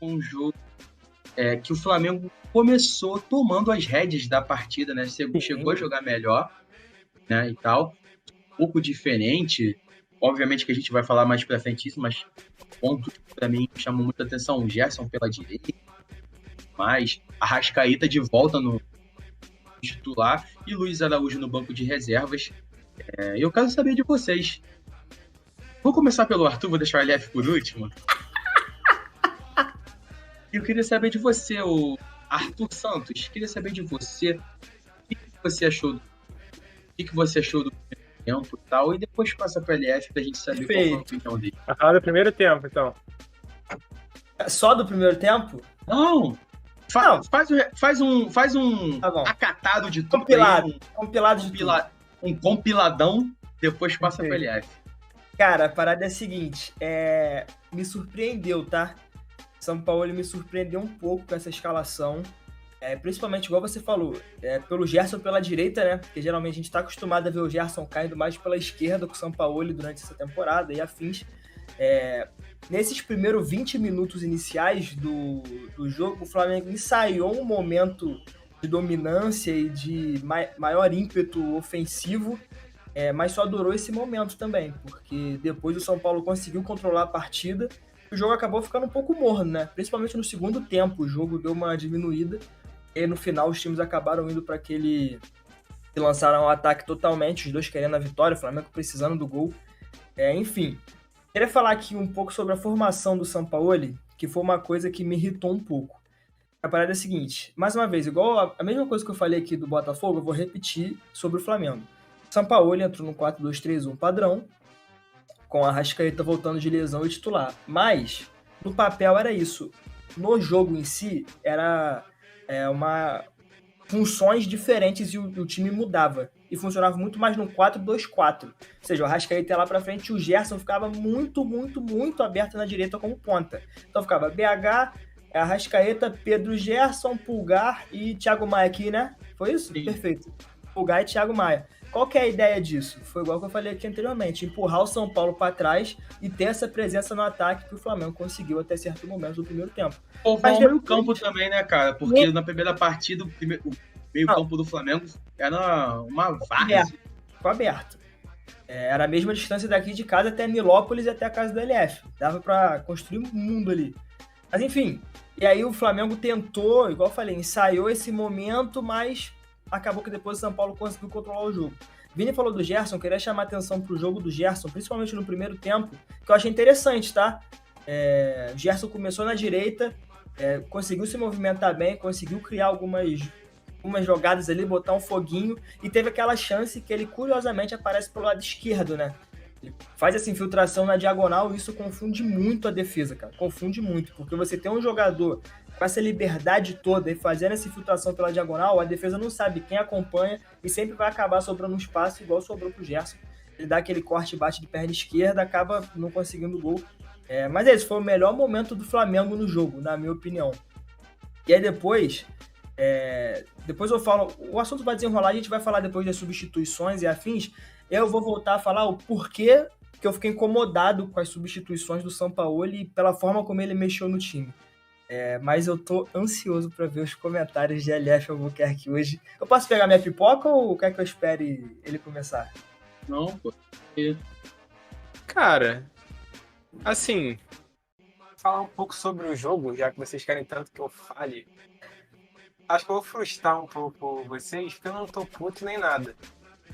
um jogo que o Flamengo começou tomando as rédeas da partida, né? Chegou a jogar melhor, né, e tal. Um pouco diferente, obviamente que a gente vai falar mais pra frente isso, mas ponto que pra mim chamou muita atenção, o Gerson pela direita, mas a Arrascaeta de volta no titular e Luiz Araújo no banco de reservas. Eu quero saber de vocês. Vou começar pelo Arthur, vou deixar o LF por último. Eu queria saber de você, o Arthur Santos. Queria saber de você o que você achou do primeiro tempo e tal, e depois passa para o LF para a gente saber qual foi a opinião dele. Vai falar do primeiro tempo, então. Só do primeiro tempo? Não. Faz um tá acatado de tudo. Um compiladão, depois passa para o LF. Cara, a parada é a seguinte, me surpreendeu, tá? São Paulo me surpreendeu um pouco com essa escalação, principalmente, igual você falou, pelo Gerson pela direita, né? Porque geralmente a gente tá acostumado a ver o Gerson caindo mais pela esquerda com o São Paulo durante essa temporada e afins. Nesses primeiros 20 minutos iniciais do jogo, o Flamengo ensaiou um momento de dominância e de maior ímpeto ofensivo, mas só durou esse momento também, porque depois o São Paulo conseguiu controlar a partida. O jogo acabou ficando um pouco morno, né? Principalmente no segundo tempo, o jogo deu uma diminuída. E no final os times acabaram indo para aquele... que lançaram o ataque totalmente, os dois querendo a vitória, o Flamengo precisando do gol. Enfim, queria falar aqui um pouco sobre a formação do Sampaoli, que foi uma coisa que me irritou um pouco. A parada é a seguinte, mais uma vez, igual a mesma coisa que eu falei aqui do Botafogo, eu vou repetir sobre o Flamengo. O Sampaoli entrou no 4-2-3-1 padrão, com a Arrascaeta voltando de lesão e titular. Mas, no papel era isso. No jogo em si, era funções diferentes e o time mudava. E funcionava muito mais no 4-2-4. Ou seja, o Arrascaeta ia lá pra frente e o Gerson ficava muito, muito, muito aberto na direita como ponta. Então ficava BH, Arrascaeta, Pedro Gerson, Pulgar e Thiago Maia aqui, né? Foi isso? Sim. Perfeito. Pulgar e Thiago Maia. Qual que é a ideia disso? Foi igual que eu falei aqui anteriormente, empurrar o São Paulo para trás e ter essa presença no ataque que o Flamengo conseguiu até certo momento do primeiro tempo. Povoar o meio-campo também, né, cara? Porque na primeira partida, o meio-campo do Flamengo era uma várzea. Ficou aberto. Era a mesma distância daqui de casa até Nilópolis e até a casa do LF. Dava para construir um mundo ali. Mas enfim, e aí o Flamengo tentou, igual eu falei, ensaiou esse momento, mas acabou que depois o São Paulo conseguiu controlar o jogo. Vini falou do Gerson, queria chamar a atenção pro jogo do Gerson, principalmente no primeiro tempo, que eu achei interessante, tá? O Gerson começou na direita, conseguiu se movimentar bem, conseguiu criar algumas jogadas ali, botar um foguinho, e teve aquela chance que ele curiosamente aparece pelo lado esquerdo, né? Ele faz essa infiltração na diagonal e isso confunde muito a defesa, cara. Confunde muito, porque você tem um jogador com essa liberdade toda e fazendo essa infiltração pela diagonal, a defesa não sabe quem acompanha e sempre vai acabar sobrando um espaço igual sobrou pro Gerson. Ele dá aquele corte, bate de perna esquerda, acaba não conseguindo gol. Mas esse foi o melhor momento do Flamengo no jogo, na minha opinião. E aí depois eu falo, o assunto vai desenrolar, a gente vai falar depois das substituições e afins. Eu vou voltar a falar o porquê que eu fiquei incomodado com as substituições do Sampaoli e pela forma como ele mexeu no time. Mas eu tô ansioso para ver os comentários de LF Albuquerque hoje. Eu posso pegar minha pipoca ou quer que eu espere ele começar? Não, pô. Cara, assim, falar um pouco sobre o jogo, já que vocês querem tanto que eu fale. Acho que eu vou frustrar um pouco vocês, porque eu não tô puto nem nada.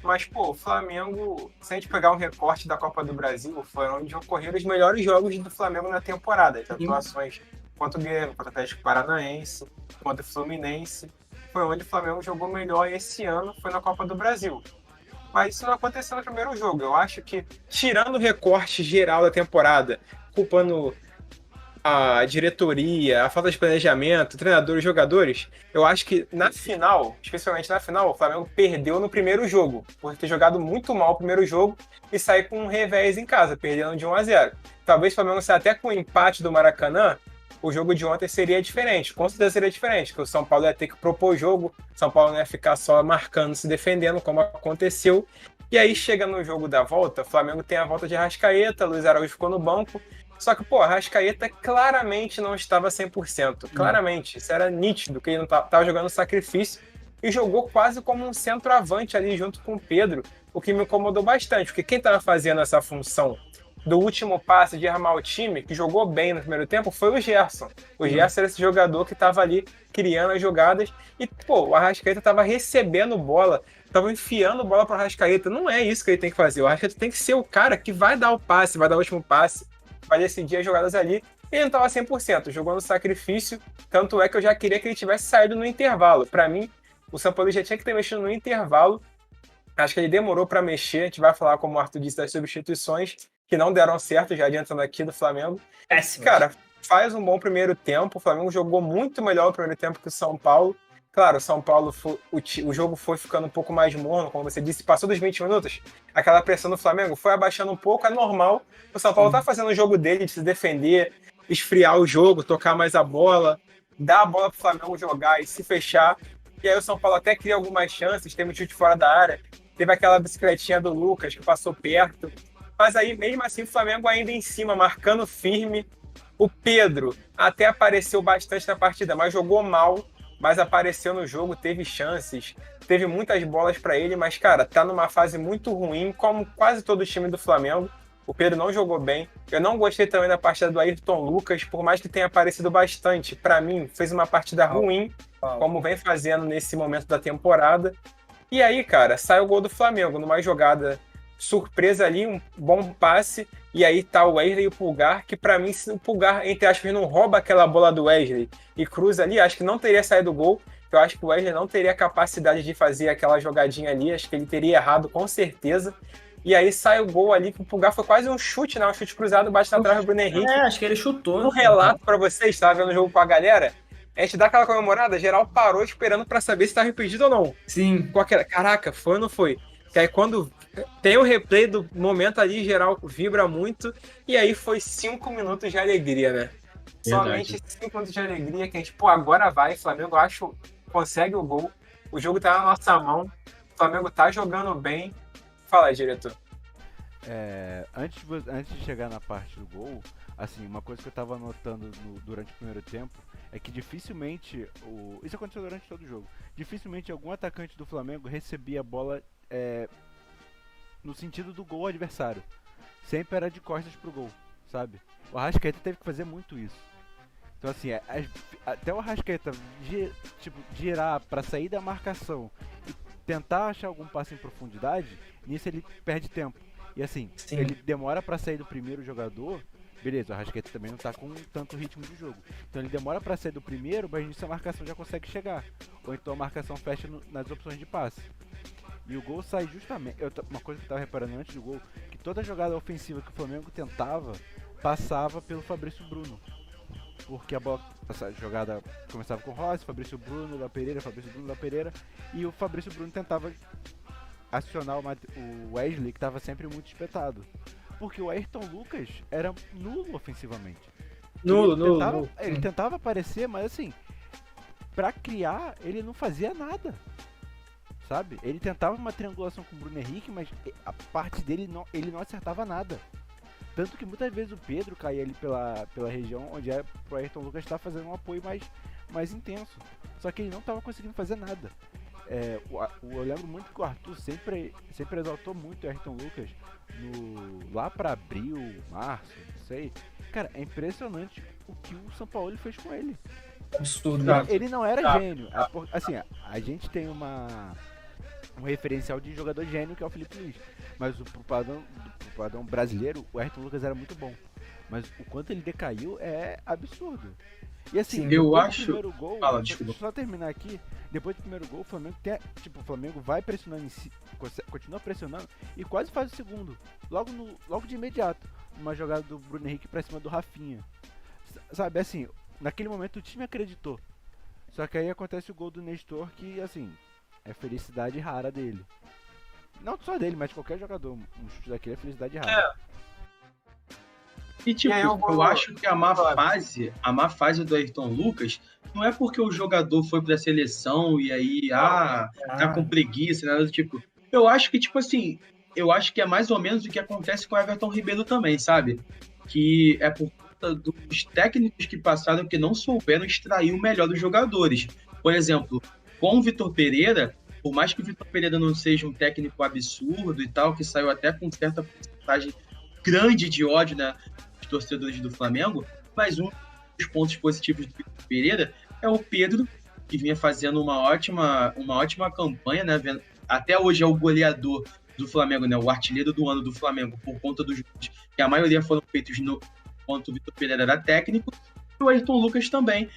Mas, pô, o Flamengo, se a gente pegar um recorte da Copa do Brasil, foi onde ocorreram os melhores jogos do Flamengo na temporada. As atuações contra o Grêmio, contra o Atlético Paranaense, contra o Fluminense. Foi onde o Flamengo jogou melhor esse ano, foi na Copa do Brasil. Mas isso não aconteceu no primeiro jogo. Eu acho que, tirando o recorte geral da temporada, culpando a diretoria, a falta de planejamento, treinadores, jogadores, eu acho que na final, especialmente na final, o Flamengo perdeu no primeiro jogo, por ter jogado muito mal o primeiro jogo e sair com um revés em casa, perdendo de 1-0. Talvez o Flamengo saia até com o empate do Maracanã, o jogo de ontem seria diferente, com certeza seria diferente, porque o São Paulo ia ter que propor o jogo, o São Paulo não ia ficar só marcando, se defendendo, como aconteceu. E aí chega no jogo da volta, o Flamengo tem a volta de Arrascaeta, Luiz Araújo ficou no banco, Só que, pô, a Arrascaeta claramente não estava 100%. Claramente. Isso era nítido, que ele não tava jogando sacrifício e jogou quase como um centroavante ali junto com o Pedro, o que me incomodou bastante, porque quem estava fazendo essa função do último passe de armar o time, que jogou bem no primeiro tempo, foi o Gerson. O Gerson era esse jogador que estava ali criando as jogadas e, pô, o Arrascaeta estava recebendo bola, estava enfiando bola para o Arrascaeta. Não é isso que ele tem que fazer. O Arrascaeta tem que ser o cara que vai dar o passe, vai dar o último passe, vai decidir as jogadas ali. Ele não estava 100%, jogou no sacrifício, tanto é que eu já queria que ele tivesse saído no intervalo. Para mim, o São Paulo já tinha que ter mexido no intervalo. Acho que ele demorou para mexer. A gente vai falar, como o Arthur disse, das substituições que não deram certo, já adiantando aqui do Flamengo. Péssimo. Cara, faz um bom primeiro tempo. O Flamengo jogou muito melhor o primeiro tempo que o São Paulo. Claro, o São Paulo, o jogo foi ficando um pouco mais morno, como você disse, passou dos 20 minutos. Aquela pressão do Flamengo foi abaixando um pouco, é normal. O São Paulo tá fazendo o jogo dele de se defender, esfriar o jogo, tocar mais a bola, dar a bola pro Flamengo jogar e se fechar. E aí o São Paulo até cria algumas chances, teve um chute fora da área, teve aquela bicicletinha do Lucas que passou perto. Mas aí, mesmo assim, o Flamengo ainda em cima, marcando firme. O Pedro até apareceu bastante na partida, mas jogou mal, mas apareceu no jogo, teve chances, teve muitas bolas para ele, mas, cara, tá numa fase muito ruim, como quase todo o time do Flamengo. O Pedro não jogou bem. Eu não gostei também da partida do Ayrton Lucas, por mais que tenha aparecido bastante. Para mim, fez uma partida ruim, como vem fazendo nesse momento da temporada. E aí, cara, sai o gol do Flamengo numa jogada surpresa ali, um bom passe, e aí tá o Wesley e o Pulgar, que pra mim, se o Pulgar, entre aspas, não rouba aquela bola do Wesley e cruza ali, acho que não teria saído o gol. Eu acho que o Wesley não teria capacidade de fazer aquela jogadinha ali, acho que ele teria errado com certeza. E aí sai o gol ali, que o Pulgar foi quase um chute, né? Um chute cruzado, bate na trave do Bruno Henrique. Acho que ele chutou. Um relato pra vocês, tava vendo o jogo com a galera, a gente dá aquela comemorada, geral parou esperando pra saber se tava impedido ou não. Sim. Com aquela, caraca, foi ou não foi? Que aí quando tem o replay do momento ali, geral vibra muito, e aí foi 5 minutos de alegria, né? Verdade. Somente 5 minutos de alegria, que a gente, pô, agora vai, Flamengo, acho, consegue o gol, o jogo tá na nossa mão, o Flamengo tá jogando bem. Fala aí, diretor. Antes de chegar na parte do gol, assim, uma coisa que eu tava notando durante o primeiro tempo é que dificilmente, isso aconteceu durante todo o jogo, dificilmente algum atacante do Flamengo recebia a bola no sentido do gol adversário. Sempre era de costas pro gol, sabe? O Arrascaeta teve que fazer muito isso. Então assim, até o Arrascaeta girar pra sair da marcação e tentar achar algum passe em profundidade, nisso ele perde tempo. E assim, Sim. ele demora pra sair do primeiro jogador. Beleza, o Arrascaeta também não tá com tanto ritmo de jogo. Então ele demora pra sair do primeiro, mas nisso a marcação já consegue chegar. Ou então a marcação fecha nas opções de passe. E o gol sai justamente... Uma coisa que eu tava reparando antes do gol, que toda jogada ofensiva que o Flamengo tentava, passava pelo Fabrício Bruno. Porque essa jogada começava com o Rossi, Fabrício Bruno, Léo Pereira, e o Fabrício Bruno tentava acionar o Wesley, que tava sempre muito espetado. Porque o Ayrton Lucas era nulo ofensivamente. Nulo. Ele tentava aparecer, mas assim, pra criar, ele não fazia nada. Sabe? Ele tentava uma triangulação com o Bruno Henrique, mas a parte dele, ele não acertava nada. Tanto que muitas vezes o Pedro caía ali pela região onde era pro Ayrton Lucas estar fazendo um apoio mais intenso. Só que ele não estava conseguindo fazer nada. Eu lembro muito que o Arthur sempre exaltou muito o Ayrton Lucas lá pra abril, março, não sei. Cara, é impressionante o que o São Paulo fez com ele. Absurdo. Ele não era gênio. Assim, a gente tem um referencial de jogador gênio que é o Felipe Luiz. Mas pro padrão brasileiro, o Ayrton Lucas era muito bom. Mas o quanto ele decaiu é absurdo. E assim, eu acho... primeiro gol, Fala, desculpa. só terminar aqui, depois do primeiro gol, o Flamengo o Flamengo vai pressionando em si, continua pressionando e quase faz o segundo. Logo de imediato, uma jogada do Bruno Henrique pra cima do Rafinha. Sabe, assim, naquele momento o time acreditou. Só que aí acontece o gol do Nestor que, assim, é felicidade rara dele. Não só dele, mas de qualquer jogador. Um chute daquele é felicidade rara. E tipo, eu acho que a má fase do Ayrton Lucas não é porque o jogador foi pra seleção e aí, tá com preguiça, nada do tipo. Eu acho que, tipo assim, eu acho que é mais ou menos o que acontece com o Everton Ribeiro também, sabe? que é por conta dos técnicos que passaram que não souberam extrair o melhor dos jogadores. Por exemplo, com o Vitor Pereira, por mais que o Vitor Pereira não seja um técnico absurdo e tal, que saiu até com certa porcentagem grande de ódio, né, dos torcedores do Flamengo, mas um dos pontos positivos do Vitor Pereira é o Pedro, que vinha fazendo uma ótima campanha, né? Até hoje é o goleador do Flamengo, né? O artilheiro do ano do Flamengo, por conta dos gols, que a maioria foram feitos enquanto o Vitor Pereira era técnico. E o Ayrton Lucas também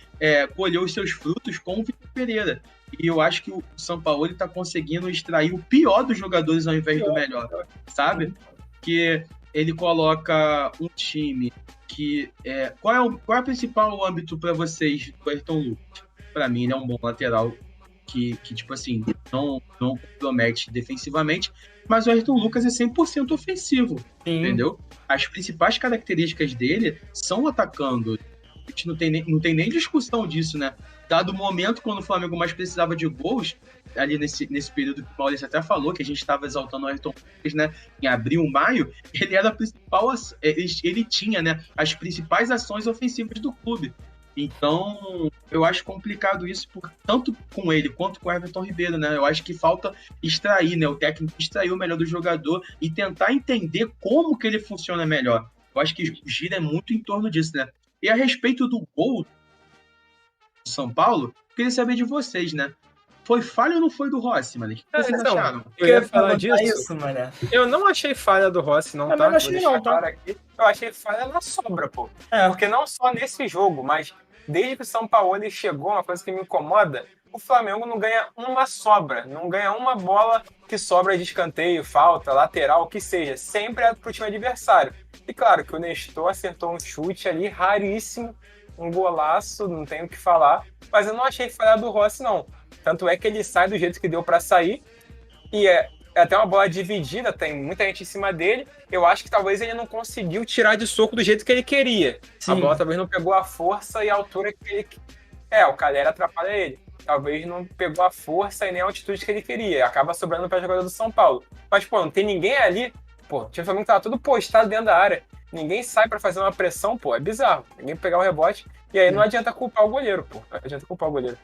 colheu os seus frutos com o Vitor Pereira. E eu acho que o Sampaoli está conseguindo extrair o pior dos jogadores ao invés do melhor, sabe? Que ele coloca um time que... Qual é o principal âmbito para vocês do Ayrton Lucas? Para mim, ele é um bom lateral que tipo assim, não compromete defensivamente, mas o Ayrton Lucas é 100% ofensivo, entendeu? As principais características dele são atacando. A gente não tem nem discussão disso, né? Dado o momento, quando o Flamengo mais precisava de gols, ali nesse período que o Maurício até falou, que a gente estava exaltando o Ayrton Lucas, né? Em abril, maio, ele era a principal... Ele tinha, né? As principais ações ofensivas do clube. Então, eu acho complicado isso, tanto com ele quanto com o Everton Ribeiro, né? Eu acho que falta extrair, né? O técnico extrair o melhor do jogador e tentar entender como que ele funciona melhor. Eu acho que gira muito em torno disso, né? E a respeito do gol do São Paulo, queria saber de vocês, né? Foi falha ou não foi do Rossi, mano? O que vocês acharam? Eu ia falar disso. Isso, mano. Eu não achei falha do Rossi, não, tá? Eu não achei não, tá? Aqui. Eu achei falha na sobra, pô. Porque não só nesse jogo, mas desde que o São Paulo chegou, uma coisa que me incomoda, o Flamengo não ganha uma sobra, não ganha uma bola que sobra de escanteio, falta, lateral, o que seja. Sempre é pro time adversário. E claro que o Nestor acertou um chute ali raríssimo, um golaço, não tenho o que falar, mas eu não achei falha do Rossi, não. Tanto é que ele sai do jeito que deu para sair, e é até uma bola dividida, tem muita gente em cima dele. Eu acho que talvez ele não conseguiu tirar de soco do jeito que ele queria. Sim. A bola talvez não pegou a força e a altura que ele... o Calera atrapalha ele. Talvez não pegou a força e nem a altitude que ele queria. Acaba sobrando para jogador do São Paulo. Mas, pô, não tem ninguém ali. Pô, o time do Flamengo tava todo postado dentro da área. Ninguém sai para fazer uma pressão, pô, é bizarro. Ninguém pegar o rebote. E aí não adianta culpar o goleiro, pô. Não adianta culpar o goleiro.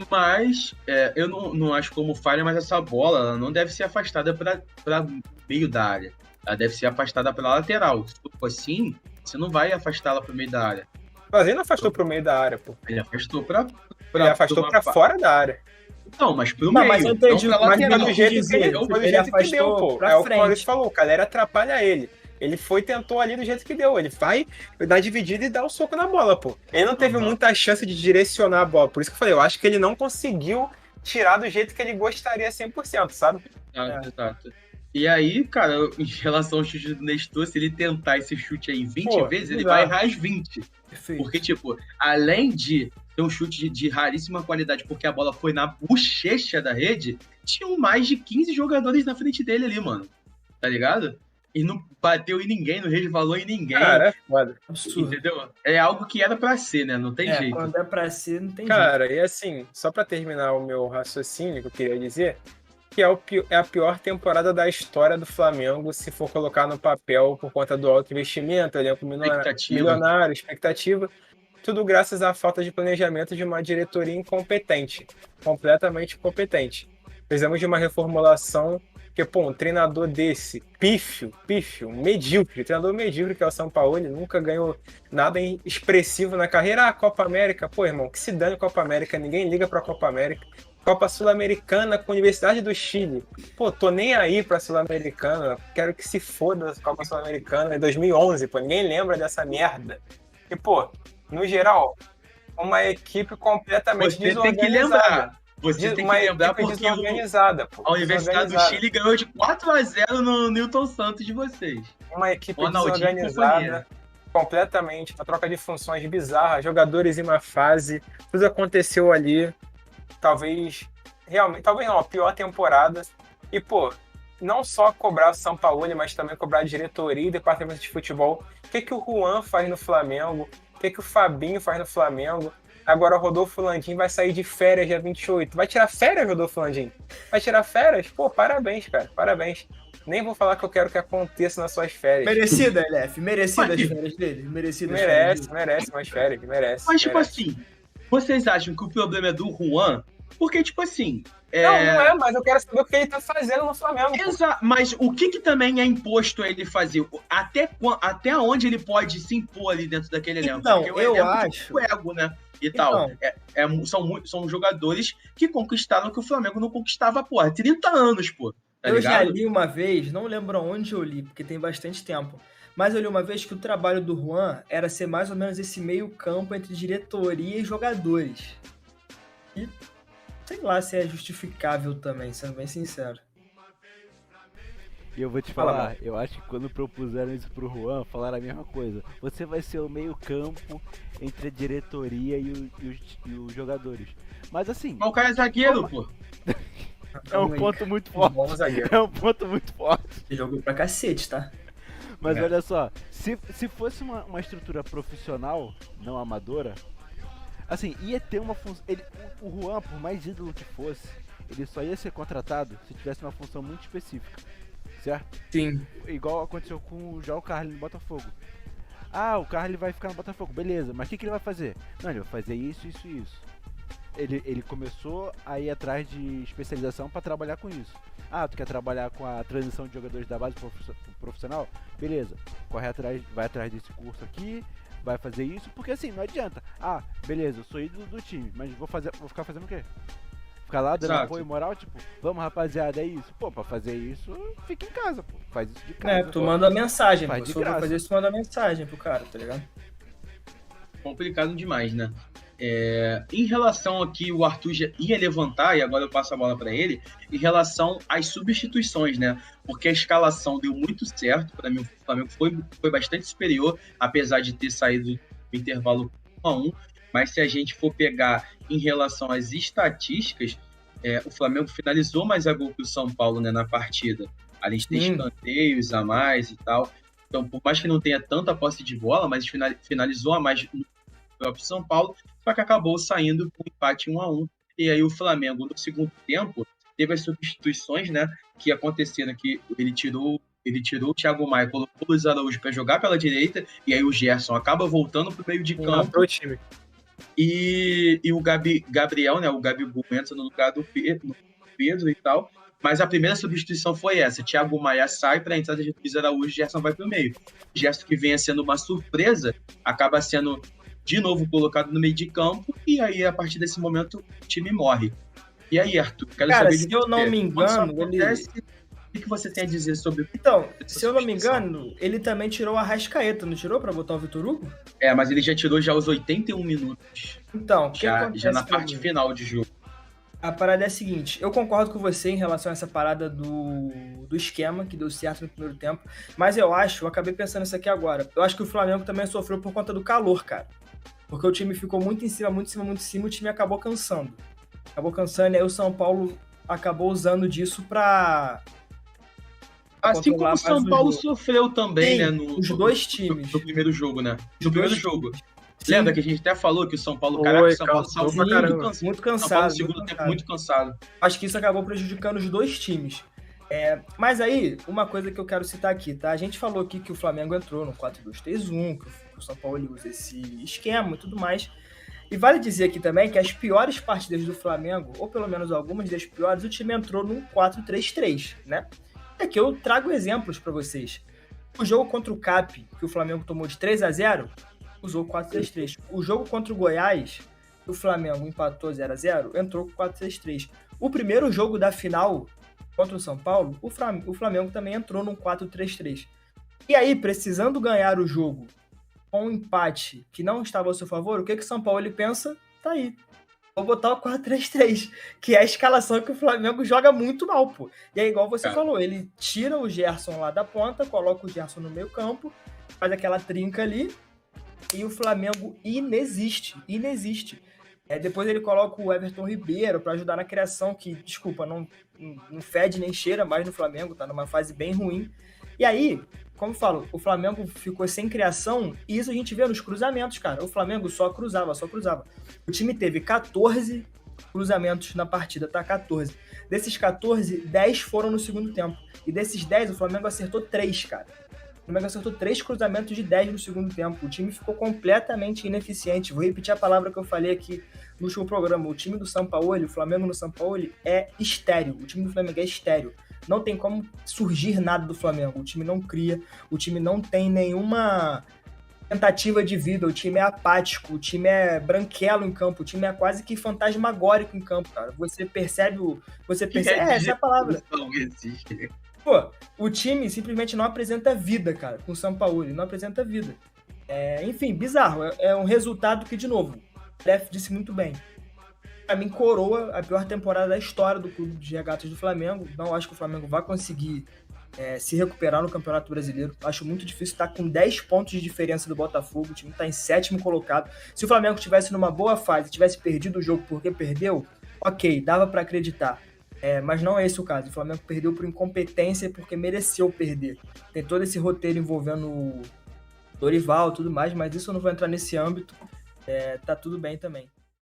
Mas eu não acho como falha, mas essa bola ela não deve ser afastada para meio da área. Ela deve ser afastada pela lateral. Se for assim, você não vai afastá-la para o meio da área. Mas ele não afastou para o meio da área, pô. Ele afastou para fora da área. Não, mas pro meio. Mas eu entendi, não mas do jeito que ele afastou, pô. Pra é frente. O que ele falou, o Calera atrapalha ele. Ele tentou ali do jeito que deu. Ele vai dar dividida e dá o soco na bola, pô. Ele não teve muita chance de direcionar a bola. Por isso que eu falei, eu acho que ele não conseguiu tirar do jeito que ele gostaria 100%, sabe? Exato. E aí, cara, em relação ao chute do Nestor, se ele tentar esse chute aí 20 vezes, ele vai errar as 20. Perfeito. Porque, tipo, além de ter um chute de raríssima qualidade, porque a bola foi na bochecha da rede, tinham mais de 15 jogadores na frente dele ali, mano. Tá ligado? E não bateu em ninguém, não resvalou em ninguém. Cara, é foda. Absurdo. Entendeu? É algo que era pra ser, né? Não tem jeito. Quando é pra ser, não tem Cara, e assim, só pra terminar o meu raciocínio que eu queria dizer, que é a pior temporada da história do Flamengo, se for colocar no papel por conta do alto investimento, elenco milionário, expectativa. Tudo graças à falta de planejamento de uma diretoria incompetente. Completamente incompetente. Precisamos de uma reformulação, porque, pô, um treinador desse, pífio, medíocre, treinador medíocre que é o Sampaoli, nunca ganhou nada expressivo na carreira. Ah, Copa América, pô, irmão, que se dane Copa América, ninguém liga pra Copa América. Copa Sul-Americana com a Universidade do Chile. Pô, tô nem aí pra Sul-Americana, quero que se foda a Copa Sul-Americana em 2011, pô, ninguém lembra dessa merda. E, pô, no geral, uma equipe completamente desorganizada. Tem que lembrar. Você tem que lembrar porque desorganizada, pô, a Universidade do Chile ganhou de 4-0 no Newton Santos de vocês. Uma equipe desorganizada, completamente, uma troca de funções bizarra, jogadores em uma fase, tudo aconteceu ali. Talvez não, a pior temporada. E, pô, não só cobrar o Sampaoli, mas também cobrar a diretoria e departamento de futebol. O que o Juan faz no Flamengo? O que o Fabinho faz no Flamengo? Agora o Rodolfo Landim vai sair de férias dia 28. Vai tirar férias, Rodolfo Landim? Vai tirar férias? Pô, parabéns, cara. Parabéns. Nem vou falar que eu quero que aconteça nas suas férias. Merecida, LF. Merecidas as Mas- férias dele. Merecidas as férias dele. Merece mais férias. Merece. Mas, tipo merece. assim, vocês acham que o problema é do Juan? Porque, tipo assim. Não é, mas eu quero saber o que ele tá fazendo no Flamengo. pô. Mas o que também é imposto a ele fazer? Até onde ele pode se impor ali dentro daquele elenco? Então, Porque o eu elenco acho- tem o ego, né? E Então. tal. São jogadores que conquistaram o que o Flamengo não conquistava, pô, há 30 anos, pô. Tá Eu já ligado? li uma vez, não lembro onde eu li, porque tem bastante tempo, mas eu li uma vez que o trabalho do Juan era ser mais ou menos esse meio campo entre diretoria e jogadores. E sei lá se é justificável também, sendo bem sincero. E eu vou te Fala, falar, eu acho que quando propuseram isso pro Juan, falaram a mesma coisa. Você vai ser o meio campo entre a diretoria e os jogadores. Mas assim, Mas o cara é zagueiro, pô. é um ponto muito forte. Bom zagueiro. É um ponto muito forte. Ele jogou pra cacete, tá? Mas É. olha só, se fosse uma estrutura profissional, não amadora, assim, ia ter uma função. O Juan, por mais ídolo que fosse, ele só ia ser contratado se tivesse uma função muito específica, certo? Sim. Igual aconteceu com o João Carlos no Botafogo. Ah, o Carlos vai ficar no Botafogo, beleza, mas o que ele vai fazer? Não, ele vai fazer isso, isso e isso. Ele começou a ir atrás de especialização para trabalhar com isso. Ah, tu quer trabalhar com a transição de jogadores da base pro profissional? Beleza, vai atrás desse curso aqui, vai fazer isso, porque assim, não adianta. Ah, beleza, eu sou ídolo do time, mas vou ficar fazendo o quê? Ficar lá dando Exato. apoio moral, tipo, vamos rapaziada, é isso. Pô, pra fazer isso, fica em casa, pô. Faz isso de casa. Tu manda a mensagem, Faz pô. de Se for pra graça. fazer isso, tu manda a mensagem pro cara, tá ligado? Complicado demais, né? Em relação aqui, o Arthur já ia levantar, e agora eu passo a bola para ele, em relação às substituições, né? Porque a escalação deu muito certo, para mim o Flamengo foi bastante superior, apesar de ter saído do intervalo 1-1, mas se a gente for pegar em relação às estatísticas, o Flamengo finalizou mais a gol que o São Paulo, né, na partida. A gente tem Sim. escanteios a mais e tal. Então, por mais que não tenha tanta posse de bola, mas finalizou a mais no próprio São Paulo, só que acabou saindo com um empate 1-1. E aí o Flamengo, no segundo tempo, teve as substituições, né, que aconteceram, que ele tirou o Thiago Maia, colocou o Luiz Araújo para jogar pela direita, e aí o Gerson acaba voltando para o meio de campo, Pro time. e o Gabriel, né, o Gabigol entra no lugar do Pedro e tal. Mas a primeira substituição foi essa. Thiago Maia sai para a entrada de Luiz Araújo e Gerson vai para o meio. Gerson, que venha sendo uma surpresa, acaba sendo de novo colocado no meio de campo, e aí, a partir desse momento, o time morre. E aí, Arthur, quero Cara, saber de se eu não você. me Quando isso engano, acontece, o que você tem a dizer sobre... Então, se eu não me engano, ele também tirou a Arrascaeta, não tirou pra botar o Vitor Hugo? Mas ele já tirou já os 81 minutos, Então, o que já acontece na pra parte mim? final de jogo. A parada é a seguinte, eu concordo com você em relação a essa parada do esquema, que deu certo no primeiro tempo, mas eu acabei pensando isso aqui agora, eu acho que o Flamengo também sofreu por conta do calor, cara. Porque o time ficou muito em cima, o time acabou cansando. E aí o São Paulo acabou usando disso pra... Assim como controlar o São mais o Paulo jogo. sofreu também, Sim, né? os dois times. No primeiro jogo, né? Os No primeiro dois jogo. Sim. Lembra que a gente até falou que o São Paulo, Foi, caraca, o São Paulo cansou saiu pra caramba. muito Muito cansado. São Paulo no cansado. segundo muito tempo cansado. muito cansado. Acho que isso acabou prejudicando os dois times. Mas aí, uma coisa que eu quero citar aqui, tá? A gente falou aqui que o Flamengo entrou no 4-2-3-1, que o São Paulo usa esse esquema e tudo mais. E vale dizer aqui também que as piores partidas do Flamengo, ou pelo menos algumas das piores, o time entrou num 4-3-3, né? E aqui eu trago exemplos pra vocês. O jogo contra o CAP, que o Flamengo tomou de 3-0, usou o 4-3-3. O jogo contra o Goiás, que o Flamengo empatou 0-0, entrou com 4-3-3. O primeiro jogo da final contra o São Paulo, o Flamengo também entrou num 4-3-3. E aí, precisando ganhar o jogo com um empate que não estava ao seu favor, o que o São Paulo ele pensa? Tá aí. Vou botar o 4-3-3, que é a escalação que o Flamengo joga muito mal, pô. E é igual você falou, ele tira o Gerson lá da ponta, coloca o Gerson no meio campo, faz aquela trinca ali, e o Flamengo inexiste. Depois ele coloca o Everton Ribeiro para ajudar na criação, que, desculpa, não fede nem cheira mais no Flamengo, tá numa fase bem ruim. E aí, como eu falo, o Flamengo ficou sem criação, e isso a gente vê nos cruzamentos, cara. O Flamengo só cruzava. O time teve 14 cruzamentos na partida, tá? 14. Desses 14, 10 foram no segundo tempo. E desses 10, o Flamengo acertou 3, cara. O Flamengo acertou 3 cruzamentos de 10 no segundo tempo. O time ficou completamente ineficiente. Vou repetir a palavra que eu falei aqui no último programa. O time do Sampaoli, o Flamengo no Sampaoli, é estéril. O time do Flamengo é estéril. Não tem como surgir nada do Flamengo. O time não cria, o time não tem nenhuma tentativa de vida, o time é apático, o time é branquelo em campo, o time é quase que fantasmagórico em campo, cara. Você percebe essa é a palavra. Pô, o time simplesmente não apresenta vida, cara, com o Sampaoli, não apresenta vida. Enfim, bizarro. É um resultado que, de novo, o Def disse muito bem. Pra mim, coroa a pior temporada da história do Clube de Regatas do Flamengo. Não acho que o Flamengo vai conseguir se recuperar no Campeonato Brasileiro. Acho muito difícil, estar com 10 pontos de diferença do Botafogo. O time está em 7º colocado. Se o Flamengo estivesse numa boa fase, tivesse perdido o jogo porque perdeu, ok, dava para acreditar. Mas não é esse o caso. O Flamengo perdeu por incompetência e porque mereceu perder. Tem todo esse roteiro envolvendo o Dorival e tudo mais, mas isso eu não vou entrar nesse âmbito. Tá tudo bem também.